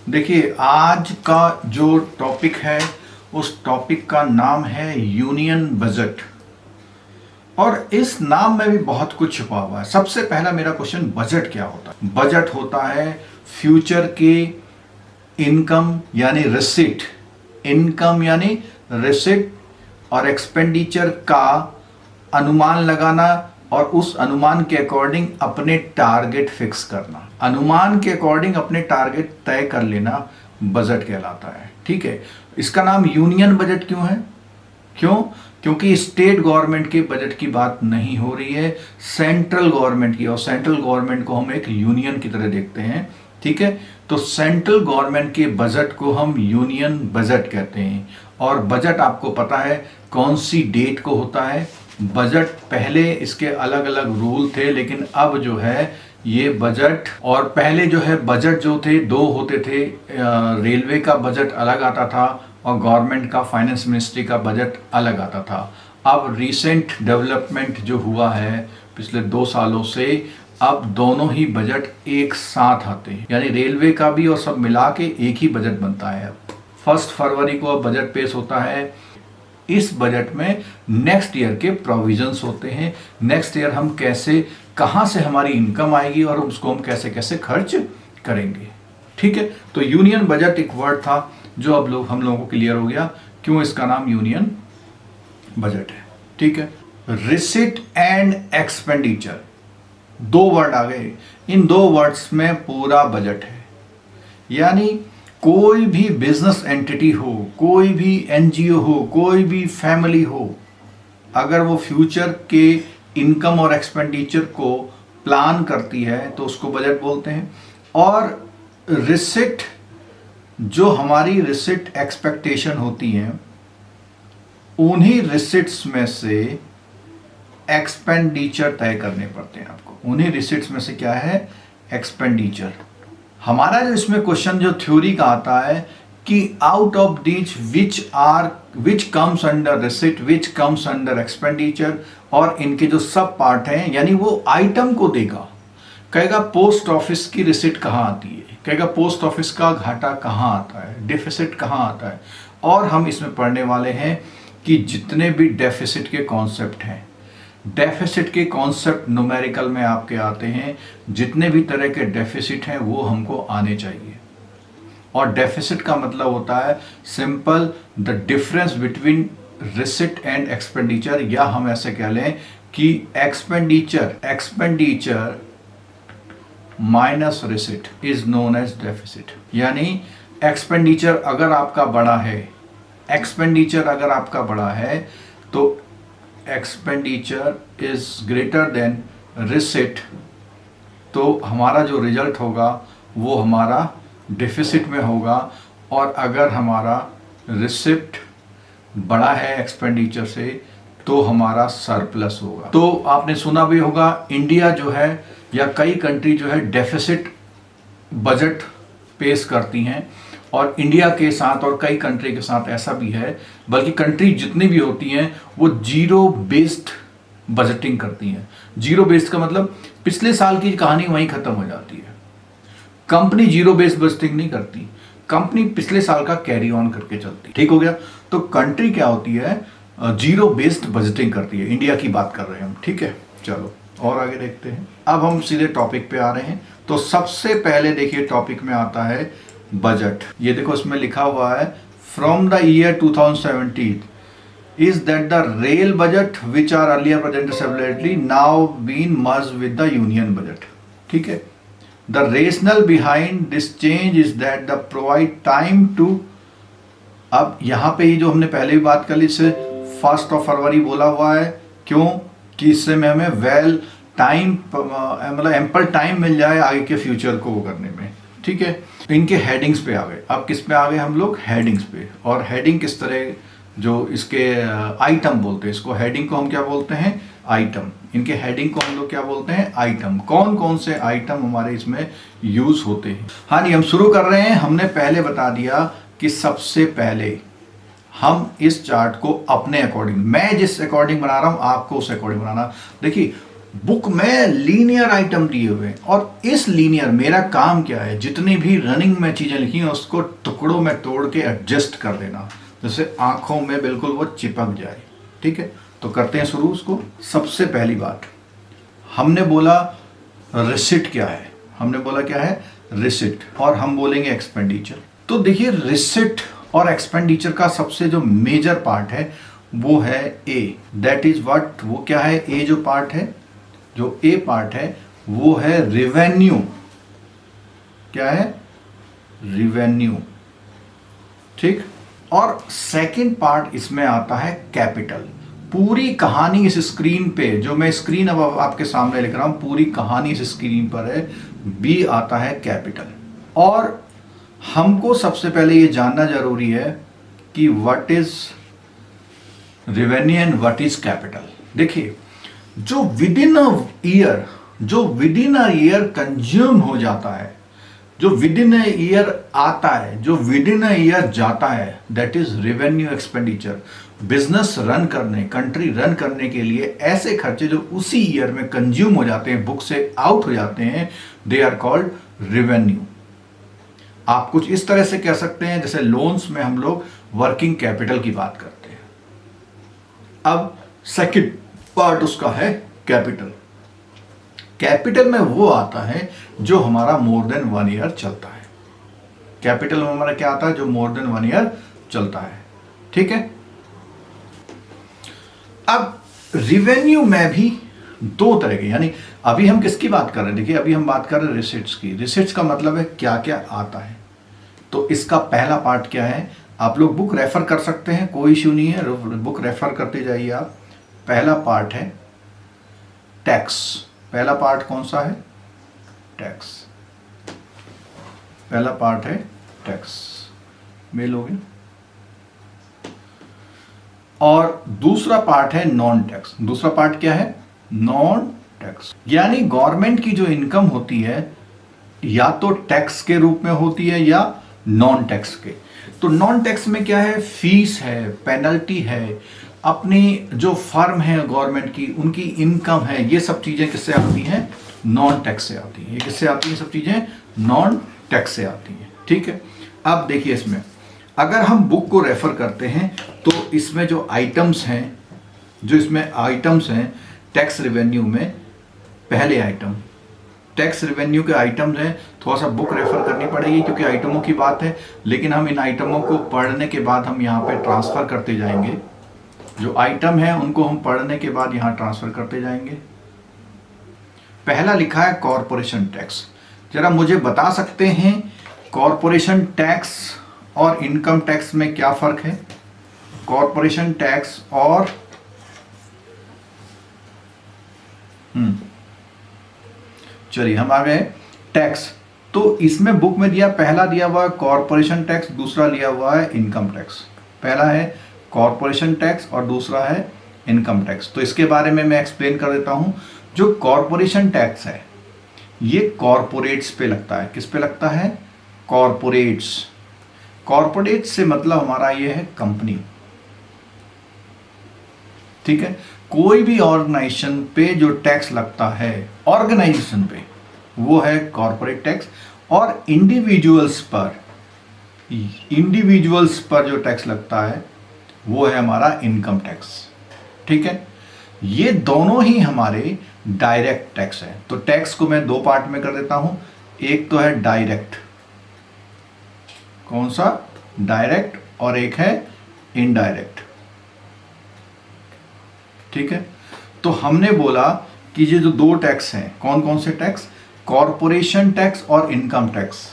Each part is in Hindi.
देखिए, आज का जो टॉपिक है उस टॉपिक का नाम है यूनियन बजट। और इस नाम में भी बहुत कुछ छुपा हुआ है। सबसे पहला मेरा क्वेश्चन, बजट क्या होता है? बजट होता है फ्यूचर के इनकम यानी रिसिट, इनकम यानी रिसिट और एक्सपेंडिचर का अनुमान लगाना और उस अनुमान के अकॉर्डिंग अपने टारगेट फिक्स करना। अनुमान के अकॉर्डिंग अपने टारगेट तय कर लेना बजट कहलाता है। ठीक है, इसका नाम यूनियन बजट क्यों है? क्यों? क्योंकि स्टेट गवर्नमेंट के बजट की बात नहीं हो रही है, सेंट्रल गवर्नमेंट की। और सेंट्रल गवर्नमेंट को हम एक यूनियन की तरह देखते हैं। ठीक है, तो सेंट्रल गवर्नमेंट के बजट को हम यूनियन बजट कहते हैं। और बजट आपको पता है कौन सी डेट को होता है? बजट पहले इसके अलग अलग रूल थे, लेकिन अब जो है ये बजट, और पहले जो है बजट जो थे दो होते थे। रेलवे का बजट अलग आता था और गवर्नमेंट का फाइनेंस मिनिस्ट्री का बजट अलग आता था। अब रिसेंट डेवलपमेंट जो हुआ है पिछले 2 सालों से, अब दोनों ही बजट एक साथ आते हैं, यानी रेलवे का भी और सब मिला के एक ही बजट बनता है। अब 1 फरवरी को अब बजट पेश होता है। इस बजट में नेक्स्ट ईयर के प्रोविजंस होते हैं। नेक्स्ट ईयर हम कैसे, कहां से हमारी इनकम आएगी और उसको हम कैसे कैसे खर्च करेंगे। ठीक है, तो यूनियन बजट एक वर्ड था जो अब हम लोगों को क्लियर हो गया क्यों इसका नाम यूनियन बजट है। ठीक है, रिसिट एंड एक्सपेंडिचर, 2 वर्ड आ गए। इन 2 वर्ड्स में पूरा बजट है। यानी कोई भी बिजनेस एंटिटी हो, कोई भी एनजीओ हो, कोई भी फैमिली हो, अगर वो फ्यूचर के इनकम और एक्सपेंडिचर को प्लान करती है तो उसको बजट बोलते हैं। और रिसिट, जो हमारी रिसिट एक्सपेक्टेशन होती हैं, उन्हीं रिसिट्स में से एक्सपेंडिचर तय करने पड़ते हैं आपको। उन्हीं रिसिट्स में से क्या है? एक्सपेंडिचर। हमारा जो इसमें क्वेश्चन जो थ्योरी का आता है कि out of these which comes under receipt, which comes under expenditure, और इनके जो सब पार्ट हैं, यानी वो आइटम को देगा, कहेगा पोस्ट ऑफिस की रिसिट कहाँ आती है, कहेगा पोस्ट ऑफिस का घाटा कहाँ आता है, डेफिसिट कहाँ आता है। और हम इसमें पढ़ने वाले हैं कि जितने भी डेफिसिट के कॉन्सेप्ट हैं, डेफिसिट के कॉन्सेप्ट न्यूमेरिकल में आपके आते हैं, जितने भी तरह के डेफिसिट हैं वो हमको आने चाहिए। और डेफिसिट का मतलब होता है simple the difference between receipt and expenditure, या हम ऐसे कह लें कि expenditure minus receipt is known as deficit. यानी एक्सपेंडिचर अगर आपका बड़ा है, एक्सपेंडिचर अगर आपका बड़ा है तो expenditure is greater than receipt, तो हमारा जो रिजल्ट होगा वो हमारा डेफिसिट में होगा। और अगर हमारा रिसिट बड़ा है एक्सपेंडिचर से तो हमारा सरप्लस होगा। तो आपने सुना भी होगा इंडिया जो है या कई कंट्री जो है डेफिसिट बजट पेश करती हैं, और इंडिया के साथ और कई कंट्री के साथ ऐसा भी है, बल्कि कंट्री जितनी भी होती हैं वो जीरो बेस्ड बजटिंग करती हैं। जीरो बेस्ड का मतलब पिछले साल की कहानी वहीं खत्म हो जाती है। कंपनी जीरो बेस्ड बजटिंग नहीं करती, कंपनी पिछले साल का कैरी ऑन करके चलती। ठीक हो गया? तो कंट्री क्या होती है? जीरो बेस्ड बजटिंग करती है। इंडिया की बात कर रहे हैं हम। ठीक है, चलो और आगे देखते हैं। अब हम सीधे टॉपिक पे आ रहे हैं। तो सबसे पहले देखिए टॉपिक में आता है बजट। ये देखो इसमें लिखा हुआ है from the year 2017 is that the rail budget which are earlier presented separately now been merged with the union budget. ठीक है, the rationale behind this change is that the provide time to, अब यहाँ पे ही जो हमने पहले भी बात कर ली, इसे 1 फरवरी बोला हुआ है। क्यों? कि इससे में हमें वेल टाइम, मतलब एम्पल टाइम मिल जाए आगे के फ्यूचर को करने में। ठीक है, इनके हेडिंग्स पे आ गए। अब किस पे आ गए हम लोग? हेडिंग्स पे। और हेडिंग किस तरह, जो इसके आइटम बोलते हैं, इसको हेडिंग को हम क्या बोलते हैं? आइटम। इनके हेडिंग को हम लोग क्या बोलते हैं? आइटम। कौन कौन से आइटम हमारे इसमें यूज होते हैं? हाँ जी, हम शुरू कर रहे हैं। हमने पहले बता दिया कि सबसे पहले हम इस चार्ट को अपने अकॉर्डिंग, मैं जिस अकॉर्डिंग बना रहा हूं आपको उस अकॉर्डिंग बनाना। देखिए बुक में लीनियर आइटम दिए हुए हैं, और इस लीनियर मेरा काम क्या है, जितनी भी रनिंग में चीज़ें लिखी हैं उसको टुकड़ों में तोड़ के एडजस्ट कर देना, जैसे आंखों में बिल्कुल वो चिपक जाए। ठीक है, तो करते हैं शुरू उसको। सबसे पहली बात, हमने बोला रिसिट क्या है, हमने बोला क्या है रिसिट, और हम बोलेंगे एक्सपेंडिचर। तो देखिए रिसिट और एक्सपेंडिचर का सबसे जो मेजर पार्ट है वो है ए, दैट इज व्हाट, वो क्या है ए जो पार्ट है, जो ए पार्ट है वो है रिवेन्यू। क्या है, रिवेन्यू। ठीक, और सेकंड पार्ट इसमें आता है कैपिटल। पूरी कहानी इस स्क्रीन पे, जो मैं स्क्रीन अब आपके सामने लिख रहा हूं, पूरी कहानी इस स्क्रीन पर है। बी आता है कैपिटल। और हमको सबसे पहले ये जानना जरूरी है कि what is revenue and what is capital. देखिए, जो विद इन अ ईयर, जो with in a year consume हो जाता है, जो विद इन अ ईयर आता है, जो विद इन अ ईयर जाता है, that is revenue expenditure. Business run करने, कंट्री रन करने के लिए ऐसे खर्चे जो उसी ईयर में कंज्यूम हो जाते हैं, बुक से आउट हो जाते हैं, दे आर कॉल्ड रेवेन्यू। आप कुछ इस तरह से कह सकते हैं जैसे लोन्स में हम लोग वर्किंग कैपिटल की बात करते हैं। अब सेकंड पार्ट उसका है कैपिटल। कैपिटल में वो आता है जो हमारा मोर देन 1 ईयर चलता है। कैपिटल में हमारा क्या आता है, जो मोर देन 1 ईयर चलता है। ठीक है, अब रिवेन्यू में भी दो तरह के, यानी अभी हम किसकी बात कर रहे हैं, देखिए अभी हम बात कर रहे हैं रिसिट्स की। रिसिट्स का मतलब है क्या क्या आता है। तो इसका पहला पार्ट क्या है, आप लोग बुक रेफर कर सकते हैं, कोई इश्यू नहीं है, बुक रेफर करते जाइए आप। पहला पार्ट है टैक्स। पहला पार्ट कौन सा है, टैक्स। पहला पार्ट है टैक्स, मेल हो गया। और दूसरा पार्ट है नॉन टैक्स। दूसरा पार्ट क्या है, नॉन टैक्स, यानी गवर्नमेंट की जो इनकम होती है या तो टैक्स के रूप में होती है या नॉन टैक्स के। तो नॉन टैक्स में क्या है, फीस है, पेनल्टी है, अपनी जो फर्म है गवर्नमेंट की उनकी इनकम है, ये सब चीजें किससे आती हैं, नॉन टैक्स से आती हैं। ये किससे आती हैं, सब चीजें नॉन टैक्स से आती हैं। ठीक है, अब देखिए इसमें अगर हम बुक को रेफर करते हैं तो इसमें जो आइटम्स हैं, जो इसमें आइटम्स हैं टैक्स रेवेन्यू में, पहले आइटम टैक्स रेवेन्यू के आइटम्स हैं, थोड़ा सा बुक रेफर करनी पड़ेगी क्योंकि आइटमों की बात है, लेकिन हम इन आइटमों को पढ़ने के बाद हम यहाँ पे ट्रांसफर करते जाएंगे। जो आइटम है उनको हम पढ़ने के बाद यहाँ ट्रांसफर करते जाएंगे। पहला लिखा है कॉरपोरेशन टैक्स। जरा मुझे बता सकते हैं कॉरपोरेशन टैक्स और इनकम टैक्स में क्या फर्क है। कॉरपोरेशन टैक्स और चलिए हम आ गए टैक्स। तो इसमें बुक में दिया, पहला दिया हुआ है कॉरपोरेशन टैक्स, दूसरा लिया हुआ है इनकम टैक्स। पहला है कॉरपोरेशन टैक्स और दूसरा है इनकम टैक्स। तो इसके बारे में मैं एक्सप्लेन कर देता हूं। जो कॉरपोरेशन टैक्स है ये कॉरपोरेट्स पे लगता है। किस पे लगता है, कॉरपोरेट्स। कॉरपोरेट्स से मतलब हमारा ये है कंपनी। ठीक है, कोई भी ऑर्गेनाइजेशन पे जो टैक्स लगता है ऑर्गेनाइजेशन पे, वो है कॉरपोरेट टैक्स। और इंडिविजुअल्स पर जो टैक्स लगता है वो है हमारा इनकम टैक्स। ठीक है, ये दोनों ही हमारे डायरेक्ट टैक्स है। तो टैक्स को मैं दो पार्ट में कर देता हूं। एक तो है डायरेक्ट, कौन सा, डायरेक्ट, और एक है इनडायरेक्ट। ठीक है, तो हमने बोला कि ये जो दो टैक्स हैं, कौन कौन से टैक्स, कॉरपोरेशन टैक्स और इनकम टैक्स।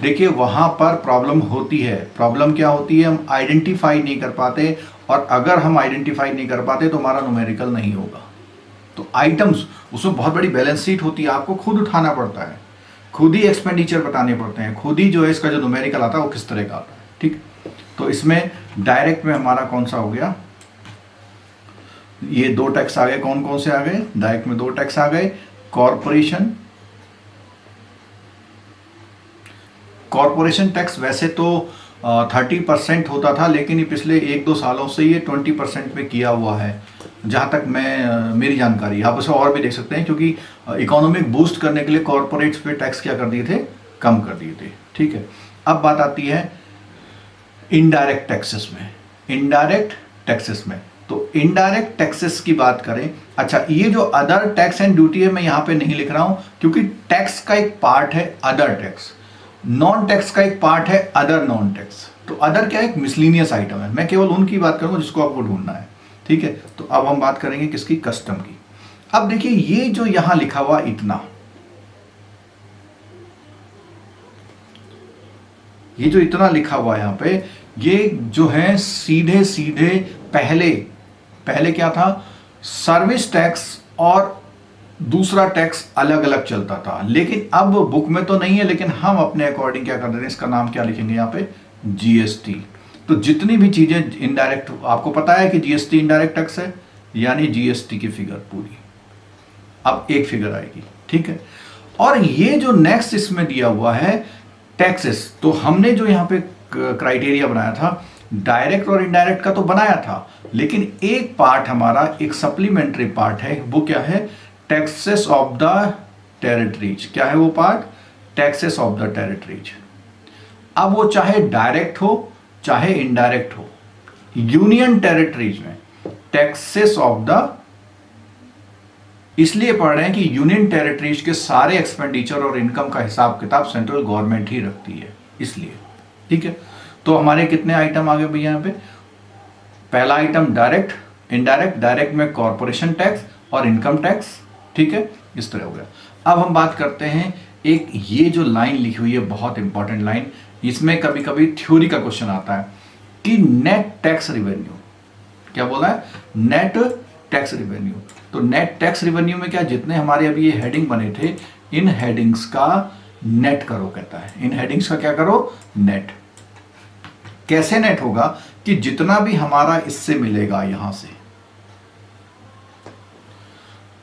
देखिए वहां पर प्रॉब्लम होती है। प्रॉब्लम क्या होती है, हम आइडेंटिफाई नहीं कर पाते, और अगर हम आइडेंटिफाई नहीं कर पाते तो हमारा न्यूमेरिकल नहीं होगा। तो आइटम्स, उसमें बहुत बड़ी बैलेंस शीट होती है, आपको खुद उठाना पड़ता है, खुद ही एक्सपेंडिचर बताने पड़ते हैं, खुद ही जो है इसका जो न्यूमेरिकल आता है वो किस तरह का आता है। ठीक, तो इसमें डायरेक्ट में हमारा कौन सा हो गया, ये दो टैक्स आ गए। कौन कौन से आ गए, डायरेक्ट में दो टैक्स आ गए, कॉरपोरेशन टैक्स वैसे तो 30% होता था, लेकिन ये पिछले 1-2 सालों से ये 20% में किया हुआ है। जहाँ तक मैं मेरी जानकारी, आप उसे और भी देख सकते हैं, क्योंकि इकोनॉमिक बूस्ट करने के लिए कॉरपोरेट्स पे टैक्स क्या कर दिए थे, कम कर दिए थे। ठीक है, अब बात आती है इनडायरेक्ट टैक्सेस में। इनडायरेक्ट टैक्सेस में तो इनडायरेक्ट टैक्सेस की बात करें, अच्छा ये जो अदर टैक्स एंड ड्यूटी है मैं यहाँ पे नहीं लिख रहा हूँ, क्योंकि टैक्स का एक पार्ट है अदर टैक्स, नॉन टैक्स का एक पार्ट है अदर नॉन टैक्स। तो अदर क्या है, एक मिसलिनियस आइटम है, मैं केवल उनकी बात करूंगा जिसको आपको ढूंढना है। ठीक है, तो अब हम बात करेंगे किसकी, कस्टम की। अब देखिए ये जो यहां लिखा हुआ इतना, ये जो इतना लिखा हुआ यहां पे, ये जो है सीधे सीधे पहले क्या था, सर्विस टैक्स और दूसरा टैक्स अलग अलग चलता था। लेकिन अब बुक में तो नहीं है, लेकिन हम अपने अकॉर्डिंग क्या कर रहे हैं, इसका नाम क्या लिखेंगे यहाँ पे, जीएसटी। तो जितनी भी चीजें इनडायरेक्ट, आपको पता है कि जीएसटी इनडायरेक्ट टैक्स है, यानी जीएसटी की फिगर पूरी अब एक फिगर आएगी। ठीक है, और ये जो नेक्स्ट इसमें दिया हुआ है टैक्सेस, तो हमने जो यहाँ पे क्राइटेरिया बनाया था डायरेक्ट और इनडायरेक्ट का तो बनाया था, लेकिन एक पार्ट हमारा एक सप्लीमेंट्री पार्ट है, वो क्या है, टैक्सेस ऑफ द टेरिटरीज। क्या है वो part, taxes of the territories. अब वो चाहे डायरेक्ट हो चाहे इनडायरेक्ट हो, यूनियन टेरिटरीज में टैक्सेस ऑफ द, इसलिए पढ़ रहे हैं कि यूनियन टेरिटरीज के सारे एक्सपेंडिचर और इनकम का हिसाब किताब सेंट्रल गवर्नमेंट ही रखती है, इसलिए। ठीक है, तो हमारे कितने आइटम आ गए भैया यहाँ पे, पहला आइटम डायरेक्ट, इनडायरेक्ट, डायरेक्ट में कॉर्पोरेशन टैक्स और इनकम टैक्स। ठीक है, इस तरह हो गया। अब हम बात करते हैं, एक ये जो लाइन लिखी हुई है बहुत इंपॉर्टेंट लाइन, इसमें कभी कभी थ्योरी का क्वेश्चन आता है कि नेट टैक्स रिवेन्यू, क्या बोला है, नेट टैक्स रिवेन्यू। तो नेट टैक्स रिवेन्यू में क्या, जितने हमारे अभी ये हेडिंग बने थे, इन हेडिंग्स का नेट करो, कहता है इन हेडिंग्स का क्या करो, नेट। कैसे नेट होगा, कि जितना भी हमारा इससे मिलेगा, यहां से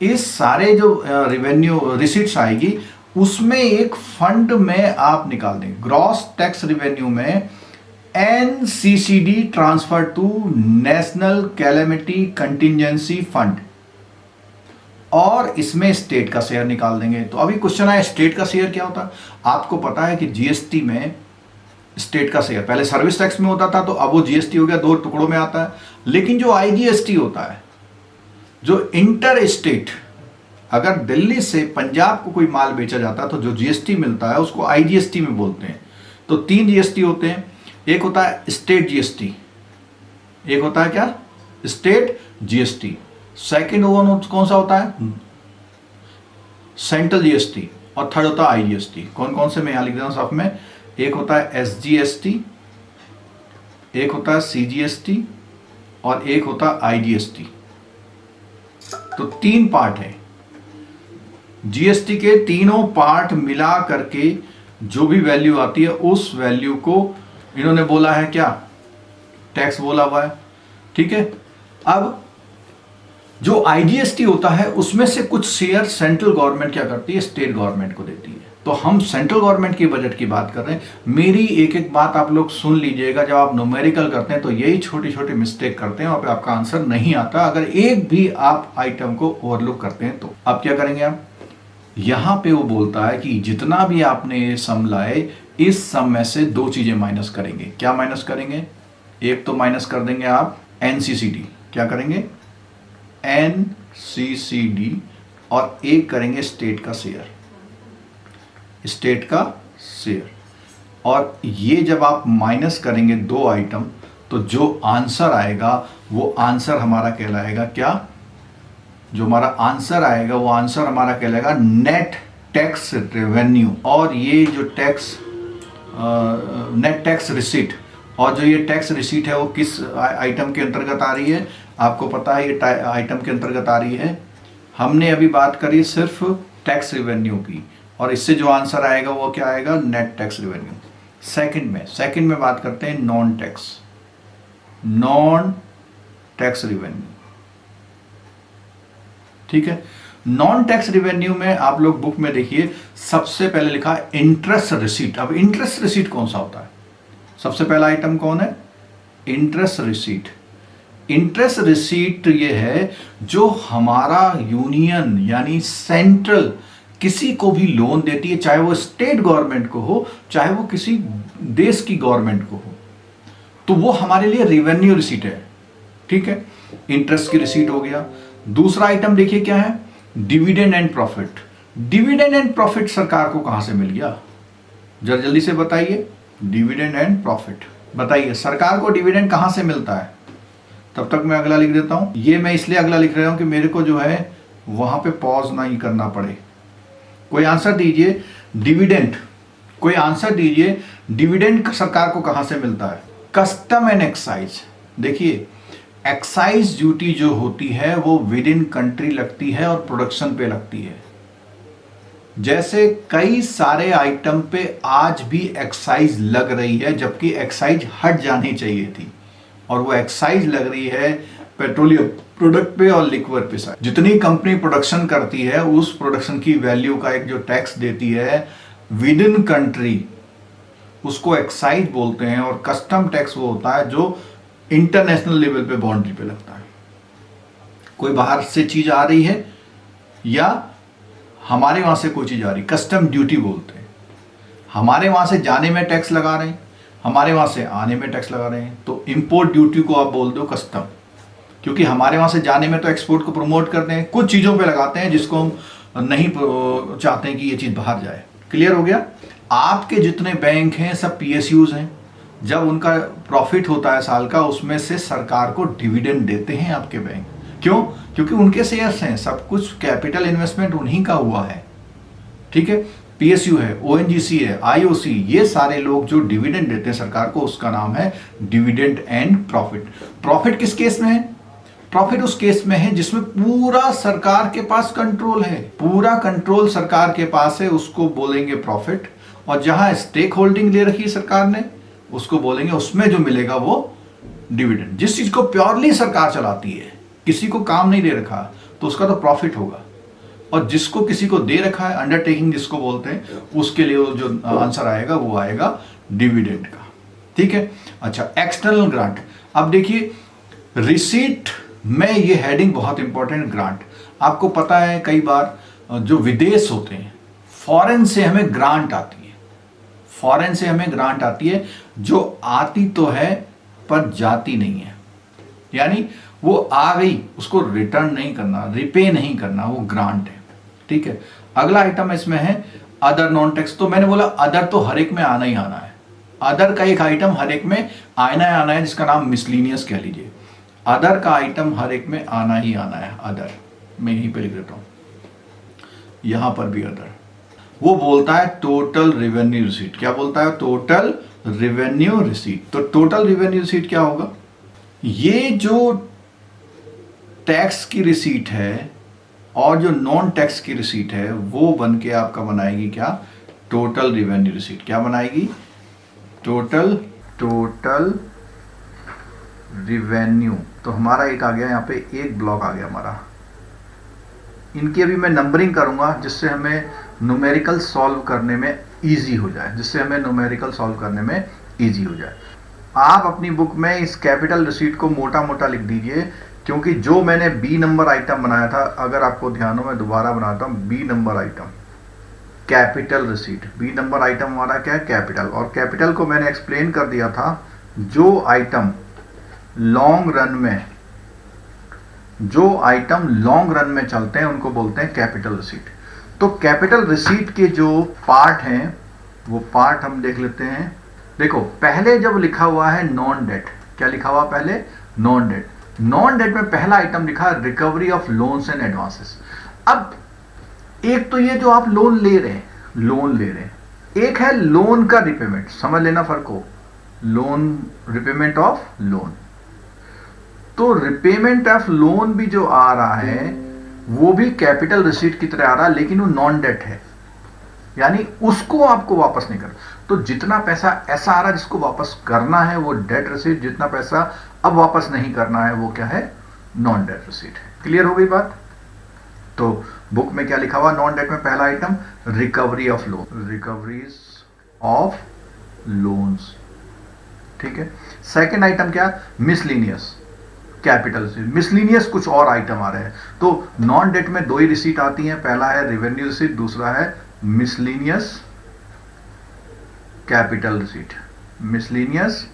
इस सारे जो रिवेन्यू रिसीट्स आएगी, उसमें एक फंड में आप निकाल देंगे, ग्रॉस टैक्स रिवेन्यू में NCCD transfer to national calamity contingency fund, और इसमें स्टेट का शेयर निकाल देंगे। तो अभी क्वेश्चन आया स्टेट का शेयर क्या होता है, आपको पता है कि जीएसटी में स्टेट का शेयर पहले सर्विस टैक्स में होता था, तो अब वो जीएसटी हो गया, दो टुकड़ों में आता है। लेकिन जो आईजीएसटी होता है, जो इंटर स्टेट, अगर दिल्ली से पंजाब को कोई माल बेचा जाता है तो जो जीएसटी मिलता है उसको आईजीएसटी में बोलते हैं। तो तीन जीएसटी होते हैं, एक होता है स्टेट जीएसटी, एक होता है क्या, स्टेट जीएसटी, सेकंड कौन सा होता है, सेंट्रल जीएसटी, और थर्ड होता है आईजीएसटी। कौन कौन से मैं यहां लिख देता हूं साफ में, एक होता है एसजीएसटी, एक होता है सीजीएसटी, और एक होता है आईजीएसटी। तो तीन पार्ट है जीएसटी के, तीनों पार्ट मिला करके जो भी वैल्यू आती है, उस वैल्यू को इन्होंने बोला है क्या, टैक्स बोला हुआ है। ठीक है, अब जो आईजीएसटी होता है उसमें से कुछ शेयर सेंट्रल गवर्नमेंट क्या करती है, स्टेट गवर्नमेंट को देती है। तो हम सेंट्रल गवर्नमेंट की बजट की बात कर रहे हैं। मेरी एक एक बात आप लोग सुन लीजिएगा, जब आप न्यूमेरिकल करते हैं तो यही छोटी छोटी मिस्टेक करते हैं, वहां पे आपका आंसर नहीं आता अगर एक भी आप आइटम को ओवरलुक करते हैं। तो अब क्या करेंगे आप, यहां पे वो बोलता है कि जितना भी आपने सम लाए, इस सम में से दो चीजें माइनस करेंगे। क्या माइनस करेंगे, एक तो माइनस कर देंगे आप एनसीसीडी, क्या करेंगे, एनसीसीडी, और एक करेंगे स्टेट का शेयर, स्टेट का शेयर। और ये जब आप माइनस करेंगे दो आइटम, तो जो आंसर आएगा वो आंसर हमारा कहलाएगा क्या, जो हमारा आंसर आएगा वो आंसर हमारा कहलाएगा नेट टैक्स रेवेन्यू। और ये जो टैक्स नेट टैक्स रिसीट, और जो ये टैक्स रिसीट है वो किस आइटम के अंतर्गत आ रही है, आपको पता है ये आइटम के अंतर्गत आ रही है। हमने अभी बात करी सिर्फ टैक्स रेवेन्यू की, और इससे जो आंसर आएगा वो क्या आएगा, नेट टैक्स रेवेन्यू। सेकंड में बात करते हैं नॉन टैक्स रेवेन्यू। ठीक है, नॉन टैक्स रिवेन्यू में आप लोग बुक में देखिए, सबसे पहले लिखा है इंटरेस्ट रिसीट। अब इंटरेस्ट रिसीट कौन सा होता है, सबसे पहला आइटम कौन है, इंटरेस्ट रिसीट। इंटरेस्ट रिसीट ये है जो हमारा यूनियन यानी सेंट्रल किसी को भी लोन देती है, चाहे वो स्टेट गवर्नमेंट को हो, चाहे वो किसी देश की गवर्नमेंट को हो, तो वो हमारे लिए रेवेन्यू रिसीट है। ठीक है, इंटरेस्ट की रिसीट हो गया। दूसरा आइटम देखिए क्या है, dividend and profit. Dividend and profit सरकार को कहां से मिल गया, जरा जल्दी से बताइए। डिविडेंड एंड प्रॉफिट बताइए, सरकार को डिविडेंड कहां से मिलता है। तब तक मैं अगला लिख देता हूं। ये मैं इसलिए अगला लिख रहा हूं कि मेरे को जो है वहां पे पॉज नहीं करना पड़े। कोई आंसर दीजिए, डिविडेंड, कोई आंसर दीजिए, डिविडेंड सरकार को कहां से मिलता है। Custom and excise. देखिए, एक्साइज ड्यूटी जो होती है वो विद इन कंट्री लगती है और प्रोडक्शन पे लगती है। जैसे कई सारे आइटम पे आज भी एक्साइज लग रही है, जबकि एक्साइज हट जानी चाहिए थी, और वो एक्साइज लग रही है पेट्रोलियम प्रोडक्ट पे और लिक्वर पे। जितनी कंपनी प्रोडक्शन करती है उस प्रोडक्शन की वैल्यू का एक जो टैक्स देती है विद इन कंट्री, उसको एक्साइज बोलते हैं। और कस्टम टैक्स वो होता है जो इंटरनेशनल लेवल पे बाउंड्री पे लगता है। कोई बाहर से चीज आ रही है या हमारे वहां से कोई चीज आ रही, कस्टम ड्यूटी बोलते हैं। हमारे वहां से जाने में टैक्स लगा रहे हैं, हमारे वहां से आने में टैक्स लगा रहे हैं, तो इंपोर्ट ड्यूटी को आप बोल दो कस्टम, क्योंकि हमारे वहां से जाने में तो एक्सपोर्ट को प्रमोट करते हैं, कुछ चीजों पे लगाते हैं जिसको हम नहीं चाहते हैं कि ये चीज बाहर जाए। क्लियर हो गया। आपके जितने बैंक हैं सब पीएसयूज हैं, जब उनका प्रॉफिट होता है साल का, उसमें से सरकार को डिविडेंड देते हैं आपके बैंक। क्यों? क्योंकि उनके शेयर्स हैं, सब कुछ कैपिटल इन्वेस्टमेंट उन्हीं का हुआ है। ठीक है, पीएसयू है, ओएनजीसी है, आईओसी, ये सारे लोग जो डिविडेंड देते हैं सरकार को, उसका नाम है डिविडेंड एंड प्रॉफिट। प्रॉफिट किस केस में है? प्रॉफिट उस केस में है जिसमें पूरा सरकार के पास कंट्रोल है, पूरा कंट्रोल सरकार के पास है, उसको बोलेंगे प्रॉफिट। और जहां स्टेक होल्डिंग ले रखी है सरकार ने, उसको बोलेंगे, उसमें जो मिलेगा वो डिविडेंड। जिस चीज को प्योरली सरकार चलाती है, किसी को काम नहीं दे रखा, तो उसका तो प्रॉफिट होगा। और जिसको किसी को दे रखा है, अंडरटेकिंग जिसको बोलते हैं, उसके लिए जो आंसर आएगा वो आएगा डिविडेंड का। ठीक है। अच्छा, एक्सटर्नल ग्रांट। अब देखिए, रिसीट में ये हेडिंग बहुत इंपॉर्टेंट। ग्रांट, आपको पता है कई बार जो विदेश होते हैं, फॉरेन से हमें ग्रांट आती है, फॉरेन से हमें ग्रांट आती है, जो आती तो है पर जाती नहीं है। यानी वो आ गई, उसको रिटर्न नहीं करना, रिपे नहीं करना, वो ग्रांट है। ठीक है। अगला आइटम इसमें है अदर नॉन टैक्स। तो मैंने बोला अदर तो हर एक में आना ही आना है। अदर का एक आइटम हर एक में आना ही आना है, जिसका नाम मिसलिनियस कह लीजिए। अदर का आइटम हर एक में आना ही आना है। अदर मैं यहीं पे लिख देता हूं, यहां पर भी अदर। वो बोलता है टोटल रेवेन्यू रिसीट। क्या बोलता है? Total revenue receipt. तो टोटल रेवेन्यू रिसीट क्या होगा? ये जो टैक्स की रिसीट है और जो नॉन टैक्स की रिसीट है, वो बन के आपका बनाएगी क्या? Total revenue receipt. क्या बनाएगी? Total revenue. तो हमारा एक आ गया, यहाँ पे एक ब्लॉक आ गया हमारा। इनकी अभी मैं नंबरिंग करूंगा, जिससे हमें न्यूमेरिकल सॉल्व करने में इजी हो जाए, आप अपनी बुक में इस कैपिटल रिसीट को मोटा मोटा लिख दीजिए, क्योंकि जो मैंने बी नंबर आइटम बनाया था, अगर आपको ध्यान हो, मैं दोबारा बनाता हूं। B number item capital receipt. B number item हमारा क्या है? कैपिटल। और कैपिटल को मैंने एक्सप्लेन कर दिया था, जो आइटम लॉन्ग रन में चलते हैं उनको बोलते हैं कैपिटल रिसीट। तो कैपिटल रिसीट के जो पार्ट हैं, वो पार्ट हम देख लेते हैं। देखो, पहले जब लिखा हुआ है नॉन डेट, क्या लिखा हुआ पहले? Non debt. नॉन डेट में पहला आइटम लिखा है recovery of loans and advances. अब एक तो ये जो आप लोन ले रहे हैं, एक है लोन का रिपेमेंट। समझ लेना फर्क हो, लोन, रिपेमेंट ऑफ लोन। तो रिपेमेंट ऑफ लोन भी जो आ रहा है, वो भी कैपिटल रिसीट की तरह आ रहा है, लेकिन वो नॉन डेट है, यानी उसको आपको वापस नहीं करना। तो जितना पैसा ऐसा आ रहा है जिसको वापस करना है, वो डेट रिसीट। जितना पैसा अब वापस नहीं करना है, वो क्या है? नॉन डेट रिसीट है। क्लियर हो गई बात? तो बुक में क्या लिखा हुआ? नॉन डेट में पहला item recovery of loan, recoveries of loans. ठीक है। सेकेंड आइटम क्या? मिसलिनियस। कैपिटल से। मिसलिनियस कुछ और आइटम आ रहे हैं। तो नॉन डेट में दो ही रिसीट आती हैं, पहला है रेवेन्यू रिसीट, दूसरा है miscellaneous capital receipt. Miscellaneous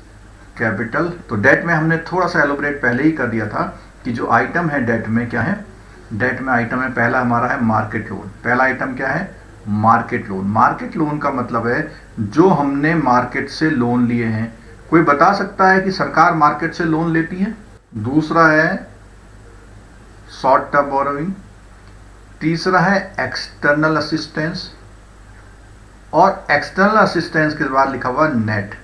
capital, तो डेट में हमने थोड़ा सा एलोबरेट पहले ही कर दिया था कि जो आइटम है डेट में क्या है। डेट में आइटम है पहला हमारा है मार्केट लोन। पहला आइटम क्या है? Market loan. मार्केट लोन का मतलब है जो हमने मार्केट से लोन लिए हैं। कोई बता सकता है कि सरकार मार्केट से लोन लेती है? दूसरा है शॉर्ट टर्म बोरोइंग। तीसरा है एक्सटर्नल असिस्टेंस, और एक्सटर्नल असिस्टेंस के बाद लिखा हुआ नेट।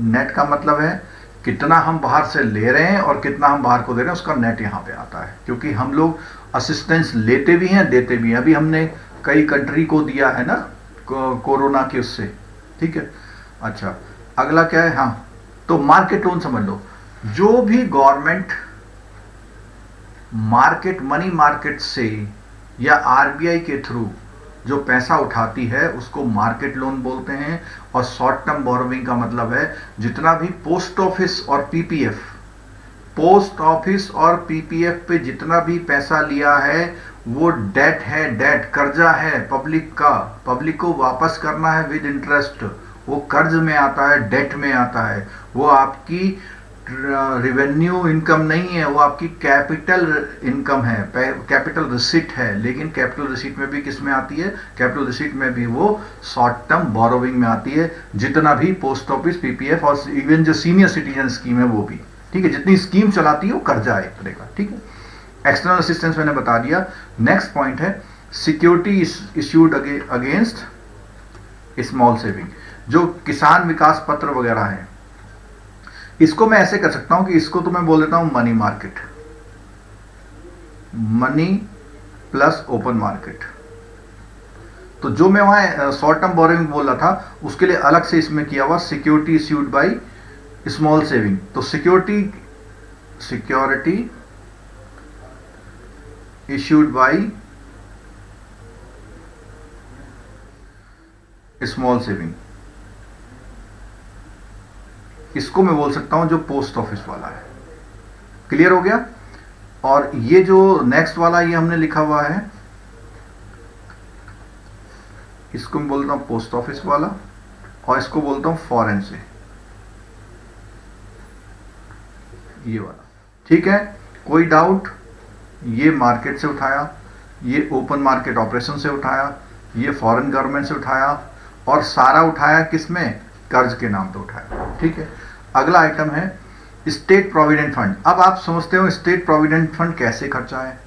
नेट का मतलब है कितना हम बाहर से ले रहे हैं और कितना हम बाहर को दे रहे हैं, उसका नेट यहां पे आता है। क्योंकि हम लोग असिस्टेंस लेते भी हैं देते भी हैं। अभी हमने कई कंट्री को दिया है ना कोरोना के उससे, ठीक है। अच्छा, अगला क्या है? हाँ, तो मार्केट लोन समझ लो, जो भी गवर्नमेंट मार्केट मनी मार्केट से या आरबीआई के थ्रू जो पैसा उठाती है उसको मार्केट लोन बोलते हैं। और शॉर्ट टर्म बोरोविंग का मतलब है जितना भी पोस्ट ऑफिस और पीपीएफ, पोस्ट ऑफिस और पीपीएफ पे जितना भी पैसा लिया है वो डेट है, डेट कर्जा है पब्लिक का, पब्लिक को वापस करना है विद इंटरेस्ट। वो कर्ज में आता है, डेट में आता है। वो आपकी रेवेन्यू इनकम नहीं है, वो आपकी कैपिटल इनकम है, कैपिटल रिसीट है। लेकिन कैपिटल रिसीट में भी किस में आती है? कैपिटल रिसीट में भी वो शॉर्ट टर्म बोरोविंग में आती है। जितना भी पोस्ट ऑफिस, पीपीएफ और इवन जो सीनियर सिटीजन स्कीम है वो भी, ठीक है। जितनी स्कीम चलाती है वो कर्जा है एक तरह का, ठीक है। एक्सटर्नल असिस्टेंस मैंने बता दिया। नेक्स्ट पॉइंट है security issued against small saving. जो किसान विकास पत्र वगैरह है, इसको मैं ऐसे कर सकता हूं कि इसको तो मैं बोल देता हूं money market, money plus open market. तो जो मैं वहां शॉर्ट टर्म बोरोइंग बोल रहा था उसके लिए अलग से इसमें किया हुआ security issued by small saving. तो security issued by small saving, इसको मैं बोल सकता हूं जो पोस्ट ऑफिस वाला है। क्लियर हो गया? और ये जो नेक्स्ट वाला ये हमने लिखा हुआ है, इसको मैं बोलता हूं पोस्ट ऑफिस वाला, और इसको बोलता हूं फॉरेन से, ये वाला, ठीक है। कोई डाउट? ये मार्केट से उठाया, ये ओपन मार्केट ऑपरेशन से उठाया, ये फॉरेन गवर्नमेंट से उठाया, और सारा उठाया किसमें? कर्ज के नाम पे उठाया, ठीक है। अगला आइटम है स्टेट प्रोविडेंट फंड। अब आप समझते हो स्टेट प्रोविडेंट फंड कैसे खर्चा है?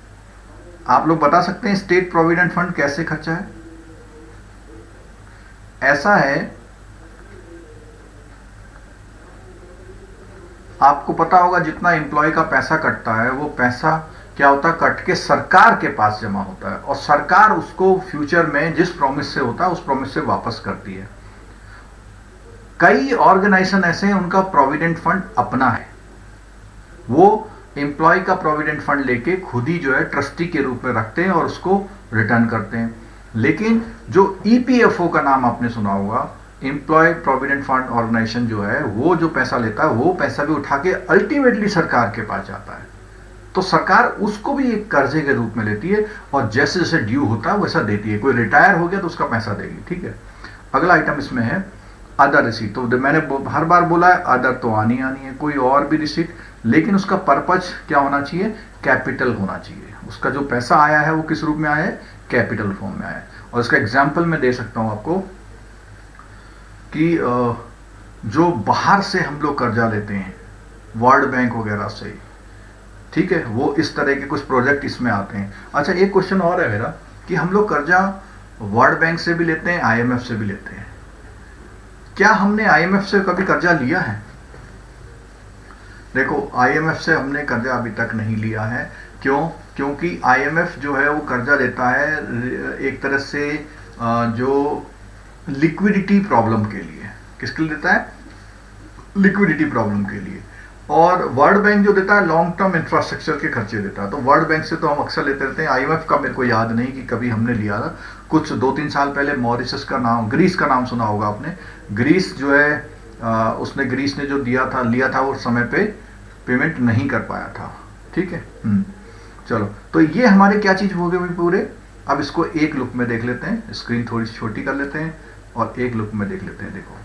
आप लोग बता सकते हैं स्टेट प्रोविडेंट फंड कैसे खर्चा है? ऐसा है, आपको पता होगा जितना एम्प्लॉय का पैसा कटता है वो पैसा क्या होता है? कट के सरकार के पास जमा होता है, और सरकार उसको फ्यूचर में जिस प्रॉमिस से होता है उस प्रॉमिस से वापस करती है। कई ऑर्गेनाइजेशन ऐसे हैं उनका प्रोविडेंट फंड अपना है, वो एम्प्लॉय का प्रोविडेंट फंड लेके खुद ही जो है ट्रस्टी के रूप में रखते हैं और उसको रिटर्न करते हैं। लेकिन जो ईपीएफओ का नाम आपने सुना होगा, एम्प्लॉय प्रोविडेंट फंड ऑर्गेनाइजेशन, जो है वो जो पैसा लेता है वो पैसा भी उठा के अल्टीमेटली सरकार के पास जाता है। तो सरकार उसको भी एक कर्जे के रूप में लेती है और जैसे जैसे ड्यू होता है वैसा देती है। कोई रिटायर हो गया तो उसका पैसा देगी, ठीक है। अगला आइटम इसमें है अदर रिसीट। तो मैंने हर बार बोला है अदर तो आनी है, कोई और भी रिसीट, लेकिन उसका पर्पज क्या होना चाहिए? कैपिटल होना चाहिए। उसका जो पैसा आया है वो किस रूप में आया है? कैपिटल फॉर्म में आया है। और इसका एग्जाम्पल मैं दे सकता हूं आपको कि जो बाहर से हम लोग कर्जा लेते हैं वर्ल्ड बैंक वगैरह से, ठीक है, वो इस तरह के कुछ प्रोजेक्ट इसमें आते हैं। अच्छा, एक क्वेश्चन और है मेरा कि हम लोग कर्जा वर्ल्ड बैंक से भी लेते हैं, आईएमएफ से भी लेते हैं। क्या हमने आईएमएफ से कभी कर्जा लिया है? देखो, आईएमएफ से हमने कर्जा अभी तक नहीं लिया है। क्यों? क्योंकि आईएमएफ जो है वो कर्जा देता है एक तरह से जो लिक्विडिटी प्रॉब्लम के लिए। किसके लिए देता है? लिक्विडिटी प्रॉब्लम के लिए। और वर्ल्ड बैंक जो देता है लॉन्ग टर्म इंफ्रास्ट्रक्चर के खर्चे देता है। तो वर्ल्ड बैंक से तो हम अक्सर लेते रहते हैं। आईएमएफ का मेरे को याद नहीं कि कभी हमने लिया था। कुछ 2-3 साल पहले मॉरिशस का नाम, ग्रीस का नाम सुना होगा आपने। ग्रीस जो है उसने ग्रीस ने जो लिया था वो समय पे पेमेंट नहीं कर पाया था। ठीक है, चलो, तो ये हमारे क्या चीज़ हो गए भाई पूरे। अब इसको एक लुक में देख लेते हैं, स्क्रीन थोड़ी सी छोटी कर लेते हैं और एक लुक में देख लेते हैं। देखो